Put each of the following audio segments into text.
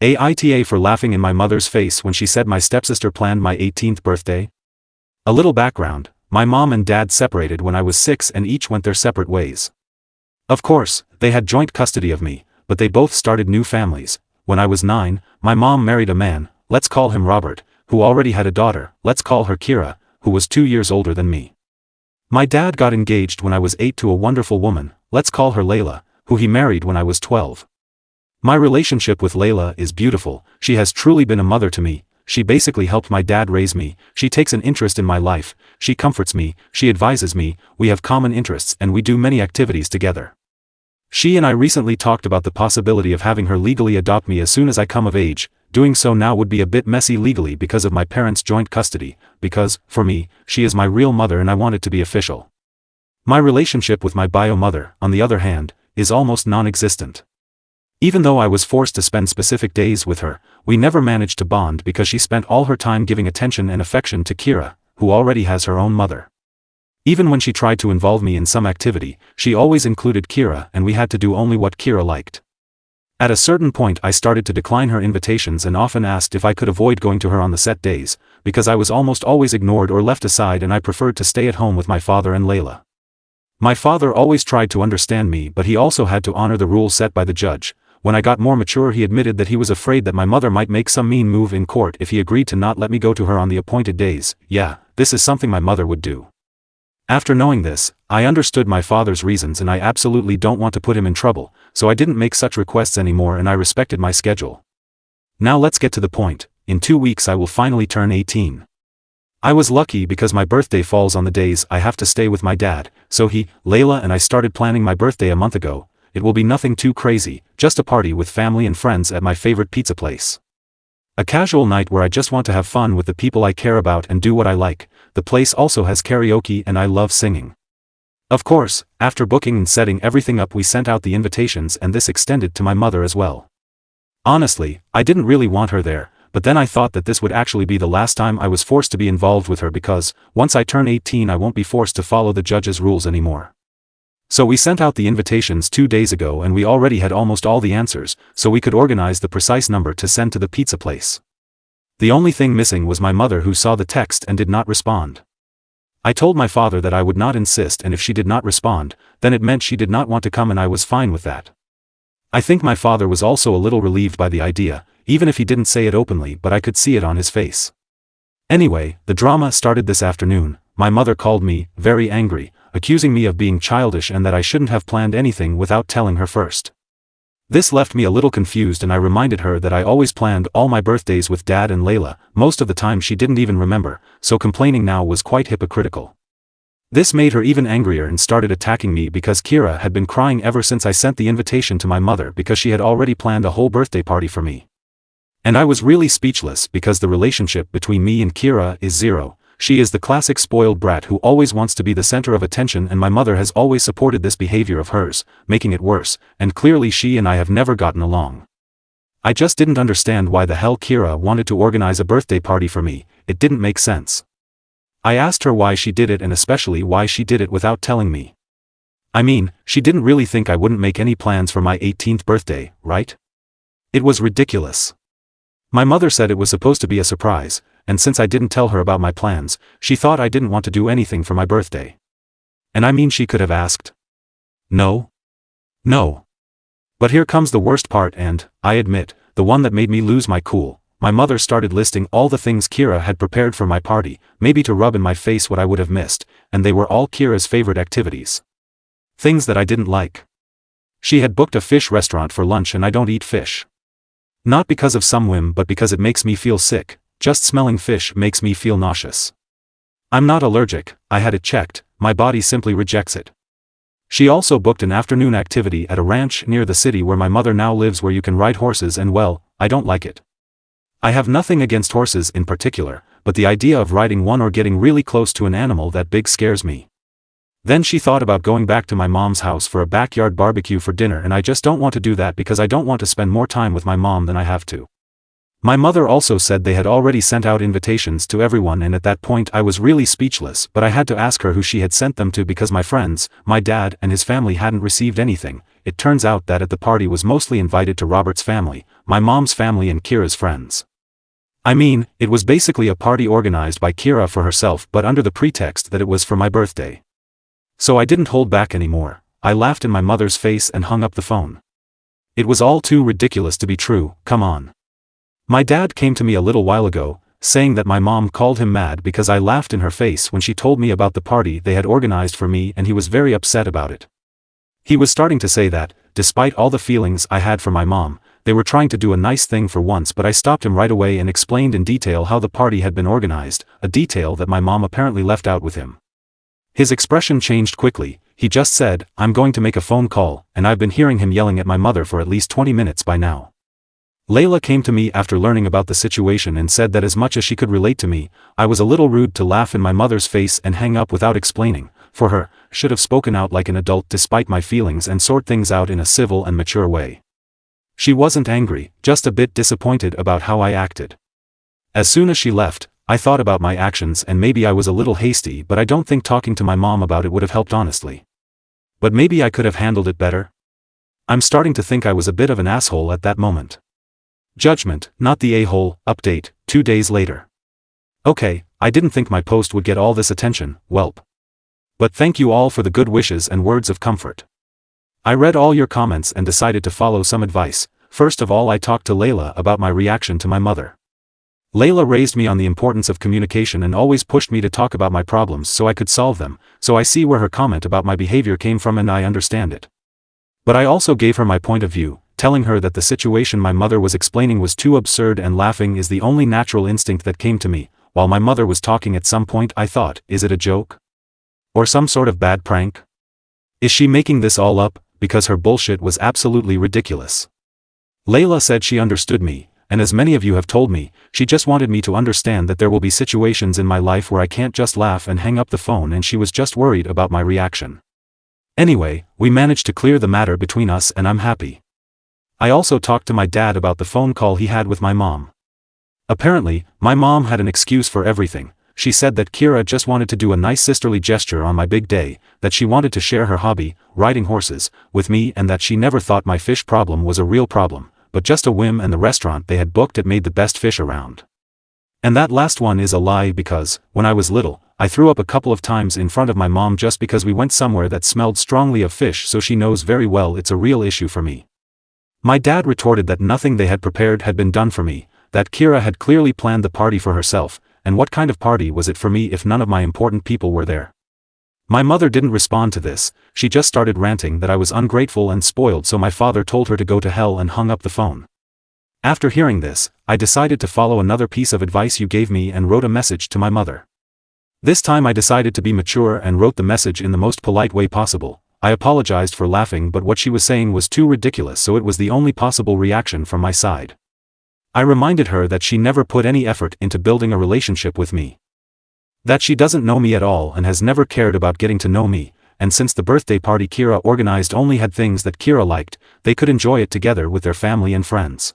AITAH for laughing in my mother's face when she said my stepsister planned my 18th birthday. A little background, my mom and dad separated when I was 6 and each went their separate ways. Of course, they had joint custody of me, but they both started new families. When I was 9, my mom married a man, let's call him Robert, who already had a daughter, let's call her Kira, who was 2 years older than me. My dad got engaged when I was 8 to a wonderful woman, let's call her Layla, who he married when I was 12. My relationship with Layla is beautiful. She has truly been a mother to me. She basically helped my dad raise me. She takes an interest in my life. She comforts me. She advises me. We have common interests and we do many activities together. She and I recently talked about the possibility of having her legally adopt me as soon as I come of age. Doing so now would be a bit messy legally because of my parents' joint custody, because, for me, she is my real mother and I want it to be official. My relationship with my bio mother, on the other hand, is almost non-existent. Even though I was forced to spend specific days with her, we never managed to bond because she spent all her time giving attention and affection to Kira, who already has her own mother. Even when she tried to involve me in some activity, she always included Kira and we had to do only what Kira liked. At a certain point I started to decline her invitations and often asked if I could avoid going to her on the set days, because I was almost always ignored or left aside and I preferred to stay at home with my father and Layla. My father always tried to understand me but he also had to honor the rules set by the judge. When I got more mature he admitted that he was afraid that my mother might make some mean move in court if he agreed to not let me go to her on the appointed days. Yeah, this is something my mother would do. After knowing this, I understood my father's reasons and I absolutely don't want to put him in trouble, so I didn't make such requests anymore and I respected my schedule. Now let's get to the point. In 2 weeks I will finally turn 18. I was lucky because my birthday falls on the days I have to stay with my dad, so he, Layla and I started planning my birthday a month ago. It will be nothing too crazy, just a party with family and friends at my favorite pizza place. A casual night where I just want to have fun with the people I care about and do what I like. The place also has karaoke and I love singing. Of course, after booking and setting everything up we sent out the invitations and this extended to my mother as well. Honestly, I didn't really want her there, but then I thought that this would actually be the last time I was forced to be involved with her because, once I turn 18 I won't be forced to follow the judge's rules anymore. So we sent out the invitations 2 days ago and we already had almost all the answers, so we could organize the precise number to send to the pizza place. The only thing missing was my mother who saw the text and did not respond. I told my father that I would not insist and if she did not respond, then it meant she did not want to come and I was fine with that. I think my father was also a little relieved by the idea, even if he didn't say it openly but I could see it on his face. Anyway, the drama started this afternoon. My mother called me, very angry, accusing me of being childish and that I shouldn't have planned anything without telling her first. This left me a little confused and I reminded her that I always planned all my birthdays with Dad and Layla. Most of the time she didn't even remember, so complaining now was quite hypocritical. This made her even angrier and started attacking me because Kira had been crying ever since I sent the invitation to my mother because she had already planned a whole birthday party for me. And I was really speechless because the relationship between me and Kira is zero. She is the classic spoiled brat who always wants to be the center of attention and my mother has always supported this behavior of hers, making it worse, and clearly she and I have never gotten along. I just didn't understand why the hell Kira wanted to organize a birthday party for me. It didn't make sense. I asked her why she did it and especially why she did it without telling me. I mean, she didn't really think I wouldn't make any plans for my 18th birthday, right? It was ridiculous. My mother said it was supposed to be a surprise, and since I didn't tell her about my plans, she thought I didn't want to do anything for my birthday. And I mean she could have asked. No. No. But here comes the worst part and, I admit, the one that made me lose my cool. My mother started listing all the things Kira had prepared for my party, maybe to rub in my face what I would have missed, and they were all Kira's favorite activities. Things that I didn't like. She had booked a fish restaurant for lunch and I don't eat fish. Not because of some whim but because it makes me feel sick. Just smelling fish makes me feel nauseous. I'm not allergic, I had it checked, my body simply rejects it. She also booked an afternoon activity at a ranch near the city where my mother now lives where you can ride horses and well, I don't like it. I have nothing against horses in particular, but the idea of riding one or getting really close to an animal that big scares me. Then she thought about going back to my mom's house for a backyard barbecue for dinner and I just don't want to do that because I don't want to spend more time with my mom than I have to. My mother also said they had already sent out invitations to everyone, and at that point I was really speechless, but I had to ask her who she had sent them to because my friends, my dad and his family hadn't received anything. It turns out that at the party was mostly invited to Robert's family, my mom's family and Kira's friends. I mean, it was basically a party organized by Kira for herself but under the pretext that it was for my birthday. So I didn't hold back anymore. I laughed in my mother's face and hung up the phone. It was all too ridiculous to be true, come on. My dad came to me a little while ago, saying that my mom called him mad because I laughed in her face when she told me about the party they had organized for me, and he was very upset about it. He was starting to say that, despite all the feelings I had for my mom, they were trying to do a nice thing for once, but I stopped him right away and explained in detail how the party had been organized, a detail that my mom apparently left out with him. His expression changed quickly. He just said, "I'm going to make a phone call," and I've been hearing him yelling at my mother for at least 20 minutes by now. Layla came to me after learning about the situation and said that as much as she could relate to me, I was a little rude to laugh in my mother's face and hang up without explaining. For her, should have spoken out like an adult despite my feelings and sort things out in a civil and mature way. She wasn't angry, just a bit disappointed about how I acted. As soon as she left, I thought about my actions and maybe I was a little hasty, but I don't think talking to my mom about it would have helped, honestly. But maybe I could have handled it better? I'm starting to think I was a bit of an asshole at that moment. Judgment, not the a-hole. Update, 2 days later. Okay, I didn't think my post would get all this attention, whelp. But thank you all for the good wishes and words of comfort. I read all your comments and decided to follow some advice. First of all, I talked to Layla about my reaction to my mother. Layla raised me on the importance of communication and always pushed me to talk about my problems so I could solve them, so I see where her comment about my behavior came from and I understand it. But I also gave her my point of view, telling her that the situation my mother was explaining was too absurd and laughing is the only natural instinct that came to me. While my mother was talking at some point I thought, is it a joke? Or some sort of bad prank? Is she making this all up, because her bullshit was absolutely ridiculous. Layla said she understood me, and as many of you have told me, she just wanted me to understand that there will be situations in my life where I can't just laugh and hang up the phone, and she was just worried about my reaction. Anyway, we managed to clear the matter between us and I'm happy. I also talked to my dad about the phone call he had with my mom. Apparently, my mom had an excuse for everything. She said that Kira just wanted to do a nice sisterly gesture on my big day, that she wanted to share her hobby, riding horses, with me, and that she never thought my fish problem was a real problem, but just a whim, and the restaurant they had booked had made the best fish around. And that last one is a lie because, when I was little, I threw up a couple of times in front of my mom just because we went somewhere that smelled strongly of fish, so she knows very well it's a real issue for me. My dad retorted that nothing they had prepared had been done for me, that Kira had clearly planned the party for herself, and what kind of party was it for me if none of my important people were there? My mother didn't respond to this, she just started ranting that I was ungrateful and spoiled, so my father told her to go to hell and hung up the phone. After hearing this, I decided to follow another piece of advice you gave me and wrote a message to my mother. This time I decided to be mature and wrote the message in the most polite way possible. I apologized for laughing, but what she was saying was too ridiculous, so it was the only possible reaction from my side. I reminded her that she never put any effort into building a relationship with me. That she doesn't know me at all and has never cared about getting to know me, and since the birthday party Kira organized only had things that Kira liked, they could enjoy it together with their family and friends.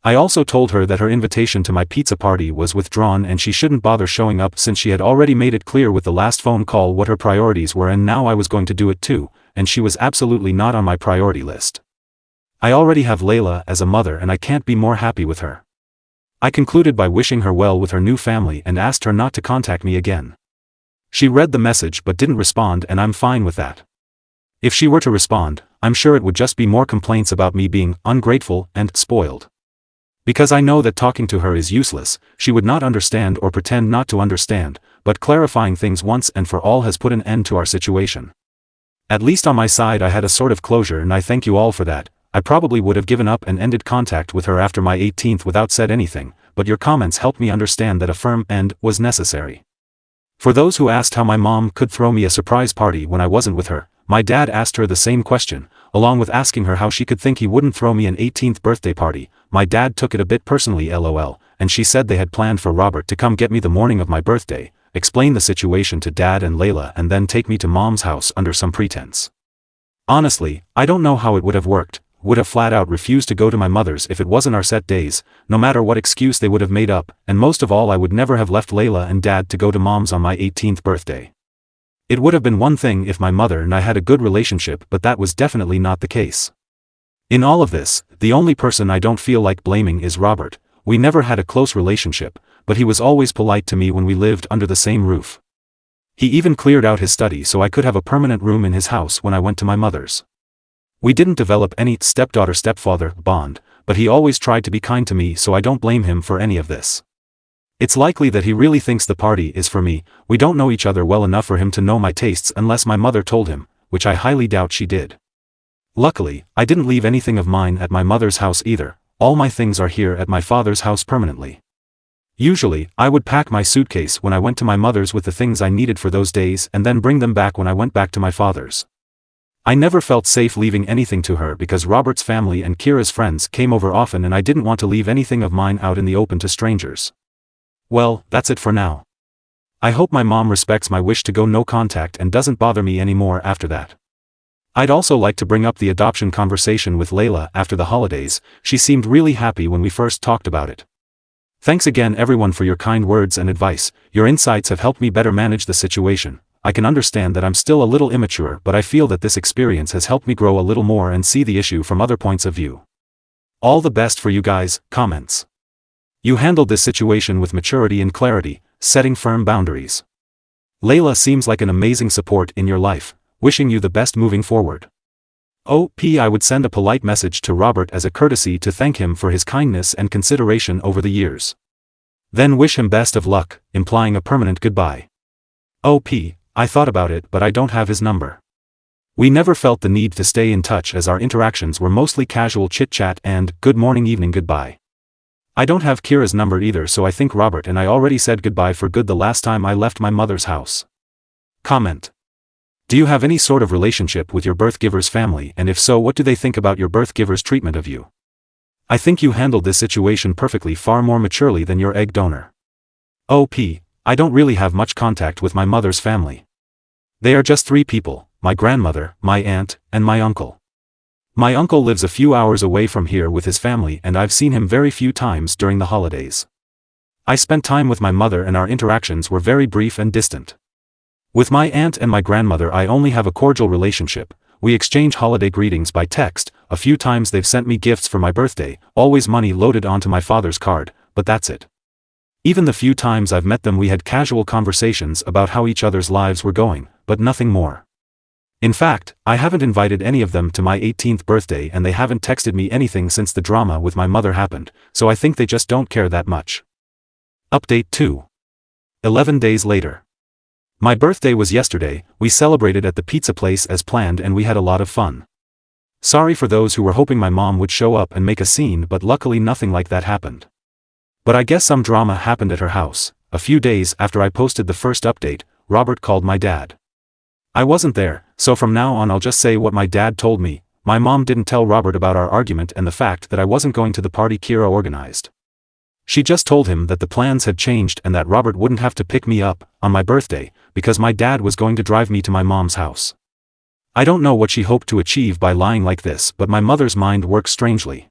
I also told her that her invitation to my pizza party was withdrawn and she shouldn't bother showing up since she had already made it clear with the last phone call what her priorities were, and now I was going to do it too, and she was absolutely not on my priority list. I already have Layla as a mother and I can't be more happy with her. I concluded by wishing her well with her new family and asked her not to contact me again. She read the message but didn't respond, and I'm fine with that. If she were to respond, I'm sure it would just be more complaints about me being ungrateful and spoiled. Because I know that talking to her is useless, she would not understand or pretend not to understand, but clarifying things once and for all has put an end to our situation. At least on my side I had a sort of closure, and I thank you all for that. I probably would have given up and ended contact with her after my 18th without said anything, but your comments helped me understand that a firm end was necessary. For those who asked how my mom could throw me a surprise party when I wasn't with her, my dad asked her the same question, along with asking her how she could think he wouldn't throw me an 18th birthday party. My dad took it a bit personally, lol, and she said they had planned for Robert to come get me the morning of my birthday, explain the situation to Dad and Layla, and then take me to Mom's house under some pretense. Honestly, I don't know how it would have worked. would have flat out refused to go to my mother's if it wasn't our set days, no matter what excuse they would have made up, and most of all I would never have left Layla and Dad to go to Mom's on my 18th birthday. It would have been one thing if my mother and I had a good relationship, but that was definitely not the case. In all of this, the only person I don't feel like blaming is Robert. We never had a close relationship, but he was always polite to me when we lived under the same roof. He even cleared out his study so I could have a permanent room in his house when I went to my mother's. We didn't develop any stepdaughter-stepfather bond, but he always tried to be kind to me, so I don't blame him for any of this. It's likely that he really thinks the party is for me. We don't know each other well enough for him to know my tastes unless my mother told him, which I highly doubt she did. Luckily, I didn't leave anything of mine at my mother's house either. All my things are here at my father's house permanently. Usually, I would pack my suitcase when I went to my mother's with the things I needed for those days and then bring them back when I went back to my father's. I never felt safe leaving anything to her because Robert's family and Kira's friends came over often and I didn't want to leave anything of mine out in the open to strangers. Well, that's it for now. I hope my mom respects my wish to go no contact and doesn't bother me anymore after that. I'd also like to bring up the adoption conversation with Layla after the holidays. She seemed really happy when we first talked about it. Thanks again everyone for your kind words and advice. Your insights have helped me better manage the situation. I can understand that I'm still a little immature, but I feel that this experience has helped me grow a little more and see the issue from other points of view. All the best for you guys. Comments. You handled this situation with maturity and clarity, setting firm boundaries. Layla seems like an amazing support in your life. Wishing you the best moving forward. I would send a polite message to Robert as a courtesy to thank him for his kindness and consideration over the years. Then wish him best of luck, implying a permanent goodbye. I thought about it, but I don't have his number. We never felt the need to stay in touch as our interactions were mostly casual chit-chat and good morning, evening, goodbye. I don't have Kira's number either, so I think Robert and I already said goodbye for good the last time I left my mother's house. Comment. Do you have any sort of relationship with your birth giver's family, and if so, what do they think about your birth giver's treatment of you? I think you handled this situation perfectly, far more maturely than your egg donor. I don't really have much contact with my mother's family. They are just 3 people, my grandmother, my aunt, and my uncle. My uncle lives a few hours away from here with his family and I've seen him very few times during the holidays. I spent time with my mother and our interactions were very brief and distant. With my aunt and my grandmother I only have a cordial relationship. We exchange holiday greetings by text. A few times they've sent me gifts for my birthday, always money loaded onto my father's card, but that's it. Even the few times I've met them we had casual conversations about how each other's lives were going, but nothing more. In fact, I haven't invited any of them to my 18th birthday and they haven't texted me anything since the drama with my mother happened, so I think they just don't care that much. Update 2. 11 days later. My birthday was yesterday. We celebrated at the pizza place as planned and we had a lot of fun. Sorry for those who were hoping my mom would show up and make a scene, but luckily nothing like that happened. But I guess some drama happened at her house. A few days after I posted the first update, Robert called my dad. I wasn't there, so from now on I'll just say what my dad told me. My mom didn't tell Robert about our argument and the fact that I wasn't going to the party Kira organized. She just told him that the plans had changed and that Robert wouldn't have to pick me up on my birthday, because my dad was going to drive me to my mom's house. I don't know what she hoped to achieve by lying like this, but my mother's mind works strangely.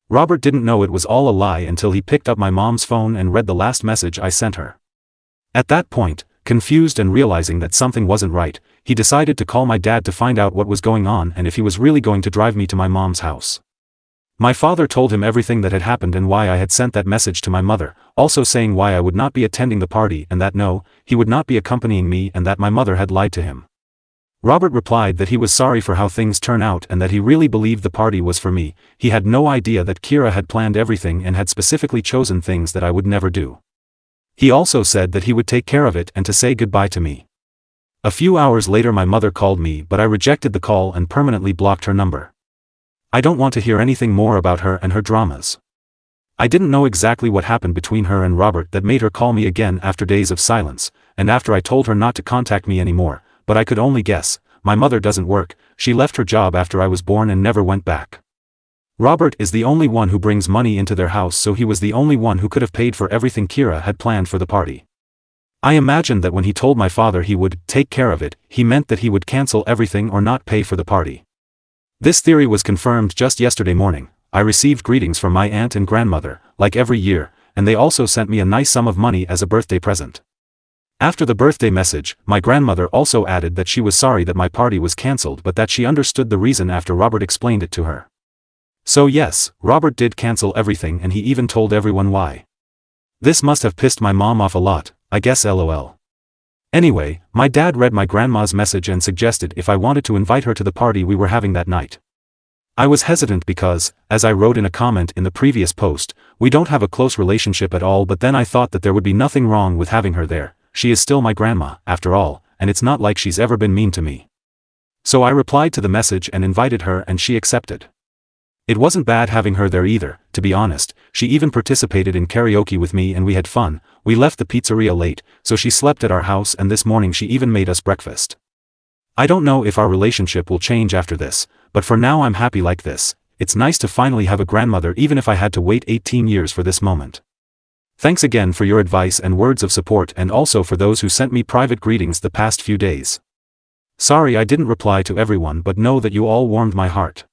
Robert didn't know it was all a lie until he picked up my mom's phone and read the last message I sent her. At that point, confused and realizing that something wasn't right, he decided to call my dad to find out what was going on and if he was really going to drive me to my mom's house. My father told him everything that had happened and why I had sent that message to my mother, also saying why I would not be attending the party and that no, he would not be accompanying me and that my mother had lied to him. Robert replied that he was sorry for how things turned out and that he really believed the party was for me. He had no idea that Kira had planned everything and had specifically chosen things that I would never do. He also said that he would take care of it and to say goodbye to me. A few hours later my mother called me, but I rejected the call and permanently blocked her number. I don't want to hear anything more about her and her dramas. I didn't know exactly what happened between her and Robert that made her call me again after days of silence, and after I told her not to contact me anymore, but I could only guess. My mother doesn't work, she left her job after I was born and never went back. Robert is the only one who brings money into their house, so he was the only one who could have paid for everything Kira had planned for the party. I imagined that when he told my father he would take care of it, he meant that he would cancel everything or not pay for the party. This theory was confirmed just yesterday morning. I received greetings from my aunt and grandmother, like every year, and they also sent me a nice sum of money as a birthday present. After the birthday message, my grandmother also added that she was sorry that my party was cancelled but that she understood the reason after Robert explained it to her. So yes, Robert did cancel everything and he even told everyone why. This must have pissed my mom off a lot, I guess lol. Anyway, my dad read my grandma's message and suggested if I wanted to invite her to the party we were having that night. I was hesitant because, as I wrote in a comment in the previous post, we don't have a close relationship at all, but then I thought that there would be nothing wrong with having her there. She is still my grandma, after all, and it's not like she's ever been mean to me. So I replied to the message and invited her and she accepted. It wasn't bad having her there either, to be honest. She even participated in karaoke with me and we had fun. We left the pizzeria late, so she slept at our house and this morning she even made us breakfast. I don't know if our relationship will change after this, but for now I'm happy like this. It's nice to finally have a grandmother even if I had to wait 18 years for this moment. Thanks again for your advice and words of support, and also for those who sent me private greetings the past few days. Sorry I didn't reply to everyone, but know that you all warmed my heart.